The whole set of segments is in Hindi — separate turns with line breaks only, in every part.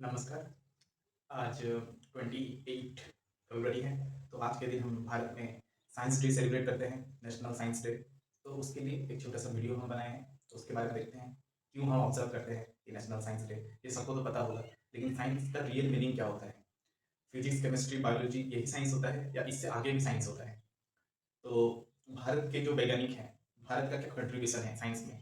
नमस्कार। आज 28 फरवरी है, तो आज के दिन हम भारत में साइंस डे सेलिब्रेट करते हैं, नेशनल साइंस डे। तो उसके लिए एक छोटा-सा वीडियो हम बनाए हैं, तो उसके बारे में देखते हैं, क्यों हम ऑब्ज़र्व करते हैं कि नेशनल साइंस डे। ये सबको तो पता होगा, लेकिन साइंस का रियल मीनिंग क्या होता है? फिज़िक्स, केमिस्ट्री, बायोलॉजी यही साइंस होता है या इससे आगे भी साइंस होता है? तो भारत के जो वैज्ञानिक हैं, भारत का क्या कंट्रीब्यूशन है साइंस में?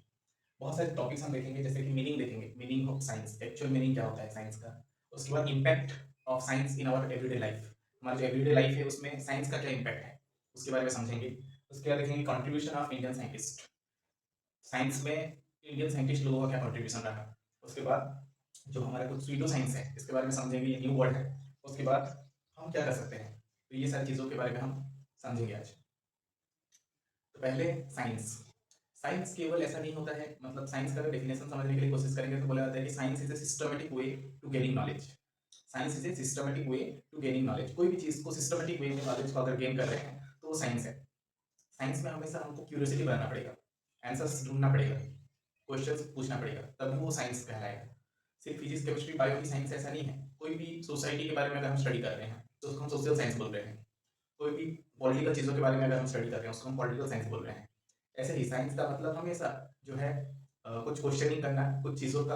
बहुत सारे टॉपिक्स हम देखेंगे, जैसे कि मीनिंग देखेंगे, meaning of science, actual meaning क्या होता है साइंस का। उसके बाद impact of science in our everyday life, हमारी जो एवरीडे लाइफ है उसमें साइंस का क्या इम्पैक्ट है, उसके बारे में समझेंगे। उसके बाद देखेंगे contribution of Indian scientist, science में इंडियन साइंटिस्ट लोगों का क्या कंट्रीब्यूशन रहा। उसके बाद जो हमारा कुछ स्यूडो साइंस है, इसके बारे में समझेंगे, ये न्यू वर्ड है। उसके बाद हम क्या कर सकते हैं, तो ये सारी चीज़ों के बारे में हम समझेंगे आज। तो पहले साइंस। साइंस केवल ऐसा नहीं होता है, मतलब साइंस का अगर डेफिनेशन समझने के लिए कोशिश करेंगे तो बोला जाता है कि science is a systematic way to gaining knowledge. Science is a systematic way to gaining knowledge, कोई भी चीज़ को सिस्टमैटिक वे में नॉलेज को अगर गेन कर रहे हैं तो वो साइंस है। साइंस में हमेशा हमको क्यूरियोसिटी बनाना पड़ेगा, आंसर्स ढूंढना पड़ेगा, क्वेश्चंस पूछना पड़ेगा, तभी वो साइंस कहलाएगा। सिर्फ फिजिक्स, केमिस्ट्री, बायो की साइंस ऐसा नहीं है। कोई भी सोसाइटी के बारे में अगर हम स्टडी कर रहे हैं तो उसको हम सोशल साइंस बोल रहे हैं। कोई भी पॉलिटिकल चीज़ों के बारे में अगर हम स्टडी कर रहे हैं उसको हम पॉलिटिकल साइंस बोल रहे हैं। ऐसे ही साइंस का मतलब हमेशा जो है कुछ क्वेश्चनिंग करना, कुछ चीज़ों का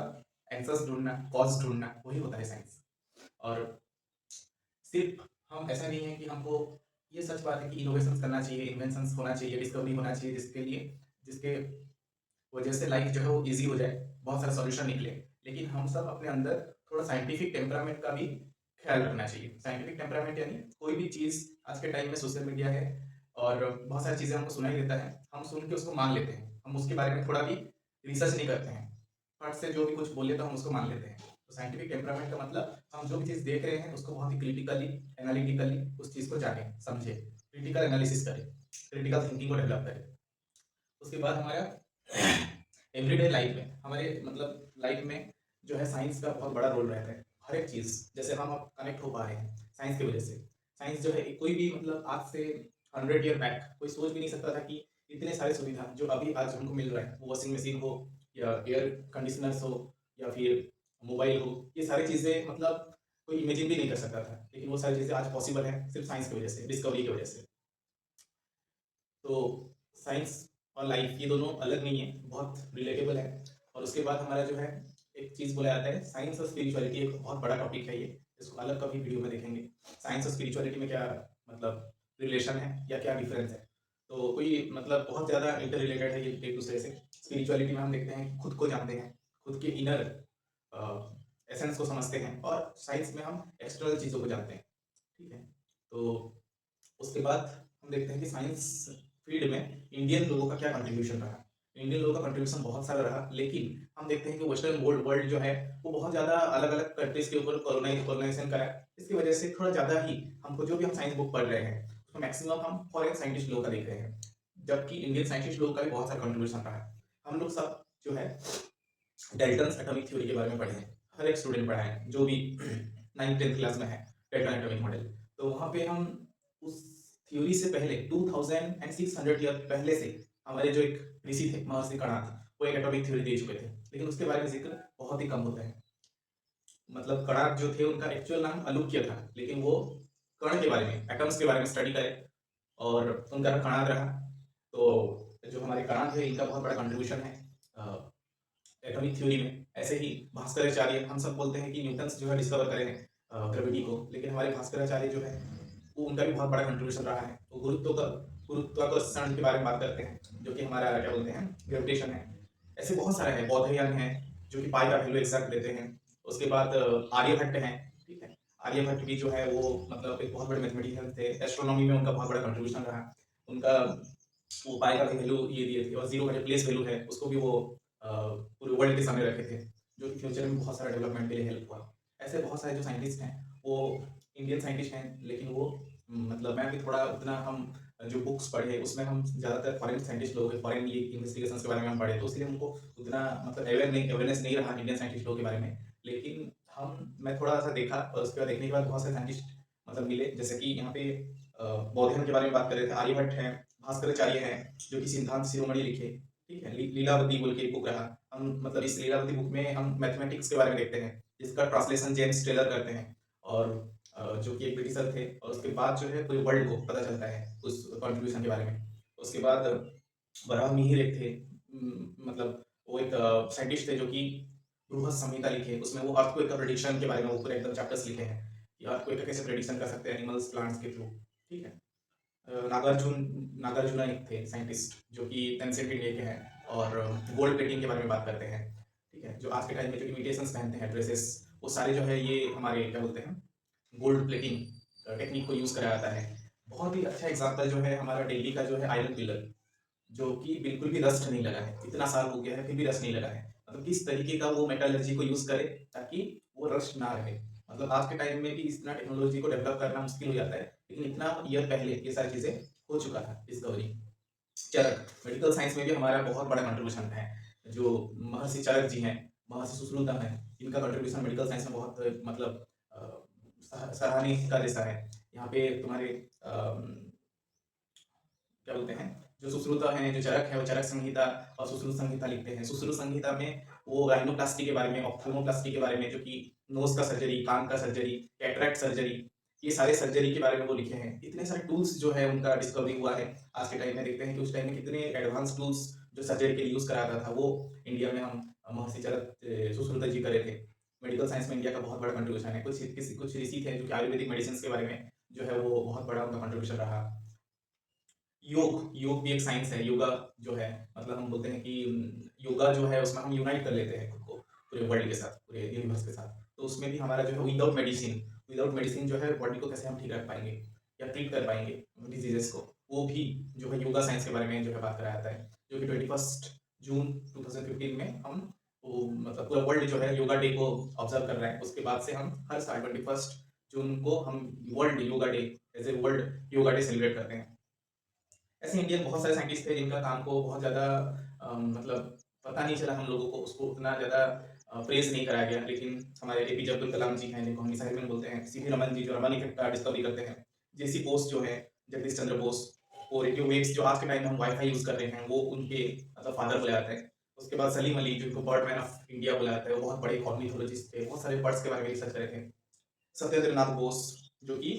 आंसर्स ढूँढना, कॉज़ ढूँढना, वही होता है साइंस। और सिर्फ हम ऐसा नहीं है कि हमको ये सच बात है कि इनोवेशंस करना चाहिए, इन्वेंशंस होना चाहिए, डिस्कवरी होना चाहिए जिसके वजह से लाइफ जो है वो ईज़ी हो जाए, बहुत सारा सॉल्यूशन निकले। लेकिन हम सब अपने अंदर थोड़ा साइंटिफिक टेम्परामेंट का भी ख्याल रखना चाहिए। साइंटिफिक टेम्परामेंट यानी कोई भी चीज़, आज के टाइम में सोशल मीडिया है और बहुत सारी चीज़ें हमको सुनाई देता है, हम सुन के उसको मान लेते हैं। हम उसके बारे में थोड़ा भी रिसर्च नहीं करते हैं। फट से जो भी कुछ बोले तो हम उसको मान लेते हैं। तो साइंटिफिक टेम्परामेंट का मतलब हम जो भी चीज़ देख रहे हैं उसको बहुत ही क्रिटिकली, एनालिटिकली उस चीज़ को जानें, समझें, क्रिटिकल एनालिसिस करें, क्रिटिकल थिंकिंग को डेवलप करें। उसके बाद हमारा एवरीडे लाइफ में, हमारे मतलब लाइफ में जो है साइंस का बहुत बड़ा रोल रहता है। हर एक चीज़, जैसे हम अब कनेक्ट हो पा रहे हैं साइंस की वजह से। साइंस जो है कोई भी मतलब आज से 100 ईयर बैक कोई सोच भी नहीं सकता था कि इतने सारे सुविधा जो अभी आज हमको मिल रहा है, वो वॉशिंग मशीन हो या एयर कंडीशनर्स हो या फिर मोबाइल हो, ये सारी चीज़ें मतलब कोई इमेजिन भी नहीं कर सकता था। लेकिन वो सारी चीज़ें आज पॉसिबल है सिर्फ साइंस की वजह से, डिस्कवरी की वजह से। तो साइंस और लाइफ ये दोनों अलग नहीं है, बहुत रिलेटेबल है। और उसके बाद हमारा जो है एक चीज़ बोला जाता है, साइंस और स्पिरिचुअलिटी एक बहुत बड़ा टॉपिक है ये, इसको अलग कभी वीडियो में देखेंगे। साइंस और स्पिरिचुअलिटी में क्या मतलब रिलेशन है या क्या डिफरेंस है। तो कोई मतलब बहुत ज़्यादा इंटर रिलेटेड है ये एक दूसरे से। स्पिरिचुअलिटी में हम देखते हैं कि खुद को जानते हैं, खुद के इनर एसेंस को समझते हैं, और साइंस में हम एक्सटर्नल चीज़ों को जानते हैं। ठीक है, तो उसके बाद हम देखते हैं कि साइंस फील्ड में इंडियन लोगों का क्या कंट्रीब्यूशन रहा। इंडियन लोगों का कंट्रीब्यूशन बहुत सारा रहा, लेकिन हम देखते हैं कि वेस्टर्न वर्ल्ड वर्ल्ड जो है वो बहुत ज़्यादा अलग अलग कंट्रीज के ऊपर कॉलोनाइजेशन करा है। इसकी वजह से थोड़ा ज़्यादा ही हमको जो भी हम साइंस बुक पढ़ रहे हैं उसमें मैक्सिमम हम फॉरेन साइंटिस्ट लोगों का देख रहे हैं, जबकि इंडियन साइंटिस्ट लोगों का भी बहुत सारा कंट्रीब्यूशन रहा है। हम लोग सब जो है डेल्टन्स एटॉमिक थ्योरी के बारे में पढ़े हैं, हर एक स्टूडेंट पढ़ा है जो भी 9th 10th क्लास में है, डेल्टन एटॉमिक मॉडल। तो वहाँ पे हम उस थ्योरी से पहले 2600 ईयर पहले से हमारे जो एक ऋषि थे महर्षि कणाद, वो एक एटॉमिक थ्योरी दे चुके थे, लेकिन उसके बारे में जिक्र बहुत ही कम होता है। मतलब कणाद जो थे उनका एक्चुअल नाम अलुक्य था, लेकिन वो कण के बारे में, एटम्स के बारे में स्टडी करे और उनका नाम कणाद रहा। तो जो हमारे कणाद है इनका बहुत बड़ा कंट्रीब्यूशन है एटॉमिक थ्योरी में। ऐसे ही भास्कराचार्य, हम सब बोलते हैं कि न्यूटन जो है डिस्कवर करे हैं ग्रेविटी को, लेकिन हमारे भास्कराचार्य जो है वो उनका भी बहुत बड़ा कंट्रीब्यूशन रहा है। वो गुरुत्वाकर्षण के बारे में बात करते हैं, जो कि हमारा क्या बोलते हैं ग्रेविटेशन है। ऐसे बहुत सारे हैं, बौद्धयान है जो कि पाई का वैल्यू एग्जैक्ट देते हैं। उसके बाद आर्यभट्ट हैं, ठीक है। आर्यभट्ट भी जो है वो मतलब एक बहुत बड़े मैथमेटिशियन थे, एस्ट्रोनॉमी में उनका बहुत बड़ा कंट्रीब्यूशन रहा। उनका वो पाई का वैल्यू ये दिए थे, और जीरो का जो प्लेस वैल्यू है उसको भी वो पूरे वर्ल्ड के सामने रखे थे, जो कि फ्यूचर में बहुत सारा डेवलपमेंट के लिए हेल्प हुआ। ऐसे बहुत सारे जो साइंटिस्ट हैं वो इंडियन साइंटिस्ट हैं, लेकिन वो मतलब मैं भी थोड़ा उतना हम जो बुक्स पढ़े उसमें हम ज़्यादातर फॉरेन साइंटिस्ट लोग, फॉरेन ये इन्वेस्टिगेशन के बारे में हम पढ़े, तो इसलिए हमको उतना मतलब अवेयरनेस नहीं रहा इंडियन साइंटिस्ट लोग के बारे में। लेकिन मैं थोड़ा सा देखा और उसके बाद देखने के बाद बहुत सारे साइंटिस्ट मतलब मिले, जैसे कि यहाँ पे बौद्धयन के बारे में बात कर रहे थे, आर्यभट्ट हैं, भास्कराचार्य हैं जो कि सिद्धांत शिरोमणि लिखे, ठीक है? लीलावती बोल के एक बुक रहा। हम मतलब इस लीलावती बुक में हम मैथमेटिक्स के बारे में देखते हैं, जिसका ट्रांसलेशन जेम्स टेलर करते हैं और जो कि एक ब्रिटिशर थे और उसके बाद जो है पूरे वर्ल्ड को पता चलता है उस कंट्रीब्यूशन के बारे में। उसके बाद वराहमिहिर एक थे, मतलब वो एक साइंटिस्ट थे जो कि बृहत संहिता लिखे, उसमें वो अर्थक्वेक का प्रेडिक्शन के बारे में वो पूरे एकदम चैप्टर्स लिखे हैं कि अर्थक्वेक का कैसे प्रेडिक्शन कर सकते हैं एनिमल्स, प्लांट्स के थ्रू। ठीक है? नागार्जुना एक थे साइंटिस्ट जो कि एंशिएंट इंडिया के हैं और गोल्ड प्लेटिंग के बारे में बात करते हैं। ठीक है? जो आज के टाइम में जो इमिटेशंस पहनते हैं ड्रेसेस, वो सारे जो है ये हमारे क्या बोलते हैं गोल्ड प्लेटिंग टेक्निक को यूज़ करा जाता है। बहुत ही अच्छा एग्जांपल जो है हमारा दिल्ली का जो है आयरन पिलर, जो कि बिल्कुल भी रस्ट नहीं लगा है। इतना साल हो गया है फिर भी रस्ट नहीं लगा है। मतलब किस तरीके का वो मेटलर्जी को यूज़ करे ताकि वो रस्ट ना रहे। मतलब आज के टाइम में भी इतना टेक्नोलॉजी को डेवलप करना मुश्किल हो जाता है, लेकिन इतना ईयर पहले ये सारी चीज़ें हो चुका था डिस्कवरी। चरक, मेडिकल साइंस में भी हमारा बहुत बड़ा कंट्रीब्यूशन है। जो महर्षि चरक जी हैं, महर्षि सुश्रुतम हैं, इनका कंट्रीब्यूशन मेडिकल साइंस में बहुत मतलब सराहनीय का जैसा है। यहाँ पे तुम्हारे क्या बोलते हैं जो सुश्रुत हैं, जो चरक है, वो चरक संहिता और सुश्रुत संहिता लिखते हैं। सुश्रुत संहिता में वो राइनोप्लास्टी के बारे में, ऑप्थेल्मोप्लास्टी के बारे में, जो कि नोज का सर्जरी, कान का सर्जरी, कैटरेक्ट सर्जरी, ये सारे सर्जरी के बारे में वो लिखे हैं। इतने सारे टूल्स जो है उनका डिस्कवरी हुआ है। आज के टाइम में देखते हैं कि उस टाइम में कितने एडवांस टूल्स जो सर्जरी के लिए यूज कराता था वो इंडिया में हम महर्षि चरक सुश्रुत जी करे थे। मेडिकल साइंस में इंडिया का बहुत बड़ा कंट्रीब्यूशन है। कुछ ऋषि थे जो कि आयुर्वेदिक मेडिसिन के बारे में जो है वो बहुत बड़ा उनका कंट्रीब्यूशन रहा। योग भी एक साइंस है। योगा जो है मतलब हम बोलते हैं कि योगा जो है उसमें हम यूनाइट कर लेते हैं खुद को पूरे वर्ल्ड के साथ, पूरे यूनिवर्स के साथ। तो उसमें भी हमारा जो है विदाउट मेडिसिन जो है बॉडी को कैसे हम ठीक रख पाएंगे या ट्रीट कर पाएंगे डिजीजेस को, वो भी जो है योगा साइंस के बारे में जो है बात कराया जाता है। जो कि 21 जून 2015 में हम वो मतलब पूरा वर्ल्ड जो है योगा डे को ऑब्जर्व कर रहे हैं। उसके बाद से हम हर साल 21 जून को हम world yoga day as a world yoga day celebrate करते हैं। ऐसे इंडियन बहुत सारे साइंटिस्ट थे जिनका काम को बहुत ज़्यादा मतलब पता नहीं चला हम लोगों को, उसको उतना ज़्यादा प्रेज़ नहीं कराया गया। लेकिन हमारे एपीजे अब्दुल कलाम जी हैं, जिनको हम मिसाइल मैन बोलते हैं, सीवी रमन जी जो रमन इफेक्ट का डिस्कवरी करते हैं, जेसी बोस जो है, जगदीश चंद्र बोस, और रेडियो वेव्स जो आज के टाइम में हम वाई-फाई यूज़ कर रहे हैं, वो उनके मतलब फादर बोला जाता है। उसके बाद सलीम अली जिनको बर्ड मैन ऑफ इंडिया बोला जाता है, वो बहुत बड़े ऑर्निथोलॉजिस्ट थे, बहुत सारे बर्ड्स के बारे में रिसर्च करे थे। सत्येंद्रनाथ बोस जो कि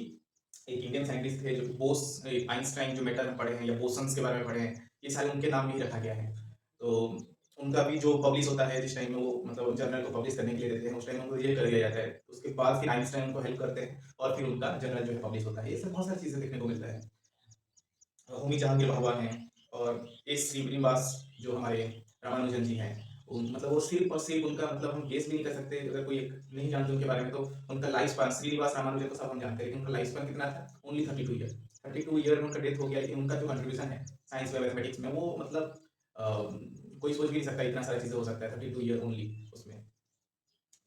एक इंडियन साइंटिस्ट थे, जो कि बोस आइंस्टाइन जो मेटर में पढ़े हैं या बोसन्स के बारे में पढ़े हैं, ये सारे उनके नाम में ही रखा गया है। तो उनका भी जो पब्लिश होता है जिस टाइम में वो मतलब जर्नल को पब्लिश करने के लिए देते हैं, उस टाइम उनको रिजेक्ट कर दिया जाता है। उसके बाद फिर आइंस्टाइन उनको हेल्प करते हैं और फिर उनका जर्नल जो है पब्लिश होता है। ये सब बहुत सारी चीज़ें देखने को मिलता है। होमी जहांगीर भाभा हैं और एस श्रीनिवास जो हमारे रामानुजन जी हैं, मतलब वो सिर्फ और सिर्फ उनका मतलब हम गेस भी नहीं कर सकते अगर कोई नहीं जानते उनके बारे में। तो उनका लाइफ स्पान, श्रीनिवास रामानुजन को सब हम जानते हैं, लेकिन उनका लाइफ स्पान कितना था? Only 32 year. 32 ईयर में उनका डेथ हो गया। लेकिन उनका जो कंट्रीब्यूशन है साइंस में, मैथमेटिक्स में, वो मतलब कोई सोच भी नहीं सकता इतना सारी चीज़ें हो सकता है 32 ईयर ओनली उसमें।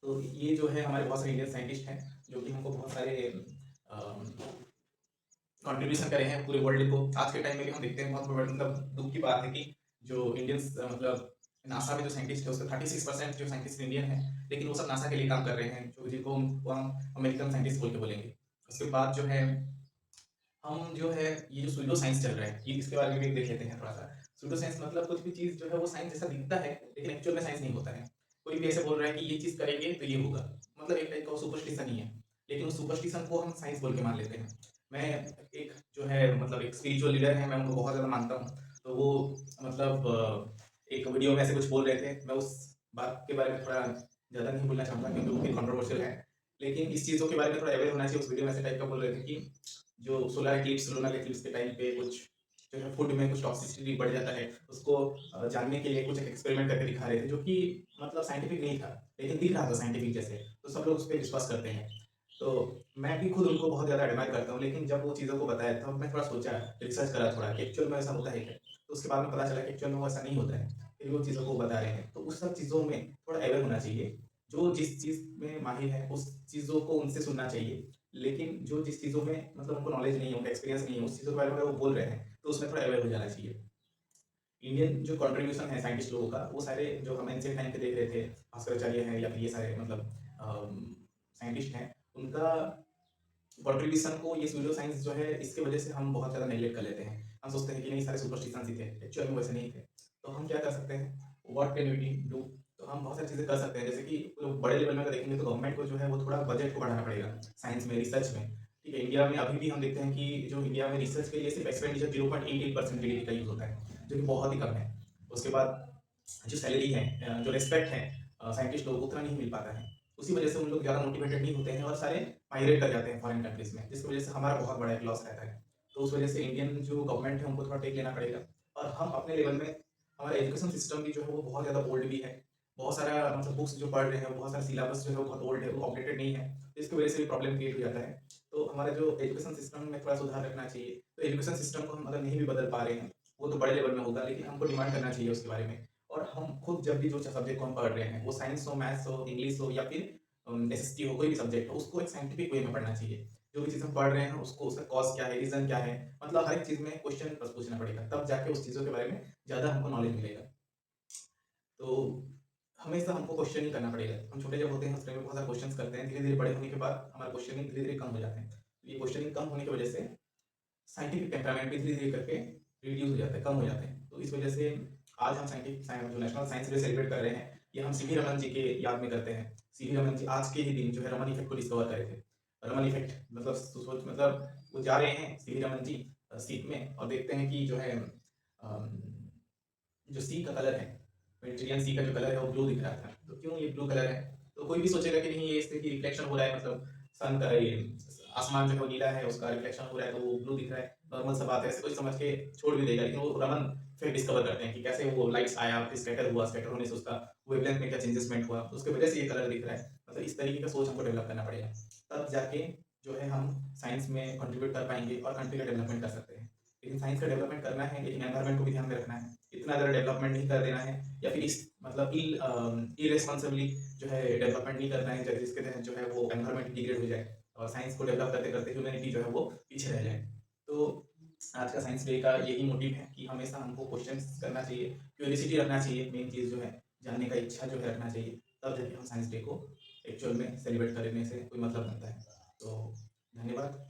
तो ये जो है हमारे बहुत सारे इंडियन साइंटिस्ट हैं जो कि हमको बहुत सारे कंट्रीब्यूशन करे हैं पूरे वर्ल्ड को। आज के टाइम में भी हम देखते हैं बहुत बड़ा मतलब दुख की बात है कि जो इंडियंस मतलब नासा में जो साइंटिस्ट है उसका 36% जो साइंटिस्ट इंडियन है, लेकिन वो सब नासा के लिए काम कर रहे हैं, जो जिनको हम अमेरिकन साइंटिस्ट बोल के बोलेंगे। उसके बाद जो है हम जो है ये जो सूडो साइंस चल रहा है, ये इसके बारे में भी देख लेते हैं थोड़ा सा। सूडो साइंस मतलब कुछ भी चीज़ जो है वो साइंस जैसा दिखता है, लेकिन एक्चुअल में साइंस नहीं होता है। कोई भी ऐसे बोल रहा है कि ये चीज़ करेंगे तो ये होगा, मतलब एक टाइप का सुपरस्टिशन ही है, लेकिन उस सुपरस्टिशन को हम साइंस बोल के मान लेते हैं। मैं एक जो है मतलब एक स्पिरिचुअल लीडर है, मैं उनको बहुत ज़्यादा मानता हूँ। तो वो मतलब एक वीडियो में ऐसे कुछ बोल रहे थे, मैं उस बात के बारे में थोड़ा ज़्यादा नहीं बोलना चाहूँगा क्योंकि वो फिर कंट्रोवर्शियल है। लेकिन इस चीज़ों के बारे में थोड़ा अवेयर होना चाहिए। उस वीडियो में ऐसे टाइप का बोल रहे थे कि जो सोलर एक्लिप्स, लूनर एक्लिप्स के टाइम पे कुछ जो है फूड में कुछ टॉक्सिसिटी बढ़ जाता है, उसको जानने के लिए कुछ एक्सपेरिमेंट करके दिखा रहे थे, जो कि मतलब साइंटिफिक नहीं था, लेकिन दिख रहा था साइंटिफिक जैसे। तो सब लोग उस पे विश्वास करते हैं। तो मैं भी खुद उनको बहुत ज़्यादा एडमायर करता हूँ, लेकिन जब वो चीज़ों को बताया तब मैं थोड़ा सोचा, रिसर्च करा थोड़ा कि एक्चुअल में ऐसा होता है क्या? तो उसके बाद में पता चला कि एक्चुअल में वो ऐसा नहीं होता है, फिर वो चीज़ों को बता रहे हैं। तो उस सब चीज़ों में थोड़ा अवेयर होना चाहिए। जो जिस चीज़ में माहिर है, उस चीज़ों को उनसे सुनना चाहिए। लेकिन जो जिस चीज़ों में मतलब उनको नॉलेज नहीं है, उनका एक्सपीरियंस नहीं है, उस चीज़ों के बारे में अगर वो बोल रहे हैं, तो उसमें थोड़ा अवेयर हो जाना चाहिए। इंडियन जो कंट्रीब्यूशन है साइंटिस्ट लोगों का, वो सारे जो हम एंशिएंट टाइम पे देख रहे थे, भास्कराचार्य हैं या फिर ये सारे मतलब साइंटिस्ट हैं, उनका कंट्रीब्यूशन को ये सूडो साइंस जो है इसके वजह से हम बहुत ज़्यादा नेगलेक्ट कर लेते हैं। हम सोचते हैं कि नहीं सारे सुपरस्टिशंस ही थे, एक्चुअल में वैसे नहीं थे। तो हम क्या कर सकते हैं, व्हाट कैन वी डू? तो हम बहुत सारी चीज़ें कर सकते हैं, जैसे कि बड़े लेवल में अगर देखेंगे तो गवर्नमेंट को जो है वो थोड़ा बजट को बढ़ाना पड़ेगा साइंस में, रिसर्च में। ठीक है, इंडिया में अभी भी हम देखते हैं कि जो इंडिया में रिसर्च के लिए सिर्फ एक्सपेंडिचर 0.88% जीडीपी का यूज़ होता है, जो कि बहुत ही कम है। उसके बाद जो सैलरी है, जो रिस्पेक्ट है साइंटिस्ट लोगों को उतना नहीं मिल पाता है। उसी वजह से उन लोग ज़्यादा मोटिवेटेड नहीं होते हैं और सारे माइग्रेट कर जाते हैं फॉरेन कंट्रीज़ में, जिसकी वजह से हमारा बहुत बड़ा एक लॉस रहता है। तो उस वजह से इंडियन जो गवर्नमेंट है उनको थोड़ा टेक लेना पड़ेगा, और हम अपने लेवल में हमारा एजुकेशन सिस्टम भी जो है वो बहुत ज़्यादा ओल्ड भी है। बहुत सारा मतलब बुक्स जो पढ़ रहे हैं, बहुत सारा सिलेबस जो है वो बहुत ओल्ड है, वो अपडेटेड नहीं है। तो इसकी वजह से भी प्रॉब्लम क्रिएट हो जाता है। तो हमारा जो एजुकेशन सिस्टम में थोड़ा सुधार रखना चाहिए। तो एजुकेशन सिस्टम को हम अगर नहीं भी बदल पा रहे हैं, वो तो बड़े लेवल में होगा, लेकिन हमको डिमांड करना चाहिए उसके बारे में। और हम खुद जब भी जो सब्जेक्ट को हम पढ़ रहे हैं, वो साइंस हो, मैथ्स हो, इंग्लिश हो या फिर एसएसटी हो, कोई भी सब्जेक्ट हो, उसको एक साइंटिफिक वे में पढ़ना चाहिए। जो भी चीज़ हम पढ़ रहे हैं उसको, उसका कॉज क्या है, रीज़न क्या है, मतलब हर एक चीज़ में क्वेश्चन बस पूछना पड़ेगा, तब जाके उस चीज़ों के बारे में ज़्यादा हमको नॉलेज मिलेगा। तो हमेशा हमको क्वेश्चन ही करना पड़ेगा। हम छोटे जब होते हैं उस टाइम में बहुत सारे क्वेश्चंस करते हैं, धीरे-धीरे बड़े होने के बाद हमारा क्वेश्चनिंग धीरे-धीरे कम हो जाते हैं। तो ये क्वेश्चनिंग कम होने की वजह से साइंटिफिक टेम्परामेंट भी धीरे-धीरे करके रिड्यूस हो जाता है, कम हो जाते हैं। तो इस वजह से आज हम साइंटिफिक जो नेशनल साइंस डे सेलिब्रेट कर रहे हैं, ये हम सीवी रमन जी के याद में करते हैं। सीवी रमन जी आज के ही दिन जो है रमन इफेक्ट को डिस्कवर करे थे। रमन इफेक्ट मतलब सोच मतलब वो जा रहे हैं सीवी रमन जी सीप में और देखते हैं कि जो है जो सी का कलर है, मेडिटेरियन सी का जो कलर है वो ब्लू दिख रहा था। तो क्यों ये ब्लू कलर है? तो कोई भी सोचेगा कि नहीं ये इससे कि रिफ्लेक्शन हो रहा है, मतलब सन का ये आसमान जो है वो नीला है, उसका रिफ्लेक्शन हो रहा है तो वो ब्लू दिख रहा है। नॉर्मल सा बात है, ऐसे कोई समझ के छोड़ भी देगा, लेकिन वो रमन फिर डिस्कवर करते हैं कि कैसे वो लाइट्स आया, फिर स्कैटर हुआ, स्कैटर होने से उसका वेवलेंथ में क्या चेंजेसमेंट हुआ, तो उसकी वजह से ये कलर दिख रहा है। मतलब इस तरीके का सोच हमको डेवलप करना पड़ेगा। तब जाके जो है हम साइंस में कंट्रीब्यूट कर पाएँगे और कंट्री का डेवलपमेंट कर सकते हैं। लेकिन साइंस का डेवलपमेंट करना है, लेकिन एनवायरनमेंट को भी ध्यान में रखना है। इतना ज़्यादा डेवलपमेंट नहीं कर देना है या फिर इस मतलब इर्रेस्पॉन्सिबली जो है डेवलपमेंट नहीं करना है, जिसके तहत जो है वो एनवायरनमेंट डिग्रेड हो जाए और साइंस को डेवलप करते-करते ह्यूमैनिटी जो है वो पीछे रह जाए। तो आज का साइंस डे का यही मोटिव है कि हमेशा हमको क्वेश्चंस करना चाहिए, क्यूरियोसिटी रखना चाहिए, मेन चीज़ जो है जानने का इच्छा जो है रखना चाहिए, तब जाके हम साइंस डे को एक्चुअल में सेलिब्रेट करने से कोई मतलब बनता है। तो धन्यवाद।